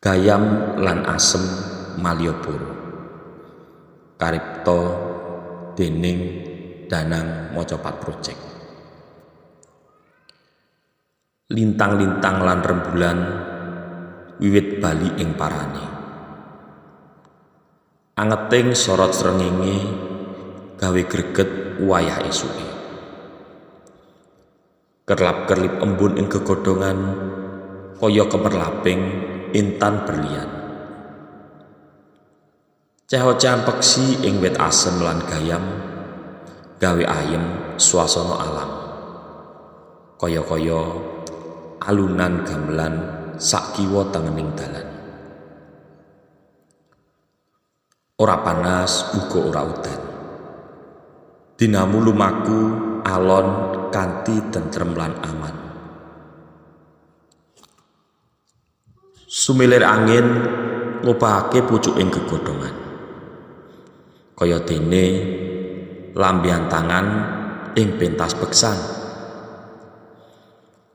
Gayam lan Asem Malioboro karipta déning Danang Mocopat Project. Lintang-lintang lan rembulan wiwit bali ing parane, angeting sorot srengenge gawe greget wayah esuke. Kerlap-kerlip embun ing gegodhongan kaya kemerlaping intan berlian. Ceho-cehan peksi ing wit asem lan gayam gawe ayem swasana alam, kaya-kaya alunan gamelan sak kiwa tengening dalan. Ora panas uga ora udan, dinamu lumaku alon kanthi tentrem lan aman. Sumilir angin ngobahake pucuking gegodhongan, kaya dene lambian tangan ing pentas beksan.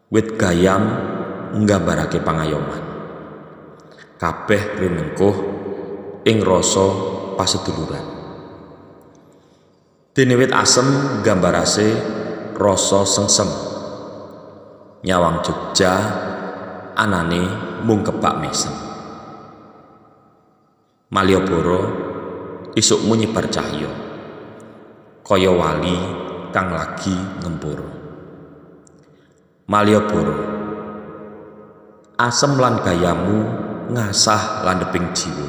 Wit gayam nggambarake pangayoman, kabeh rinengkuh ing rasa paseduluran. Dene wit asem nggambarase rasa sengsem, nyawang Jogja anane mung kebak mesem. Malioboro isukmu nyebar cahya, kaya wali kang lagi ngempura. Malioboro, asem lan gayamu ngasah landheping jiwa,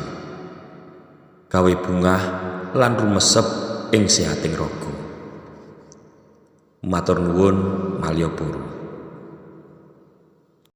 gawe bungah lan rumesep ing sehating raga. Matur nuwun Malioboro.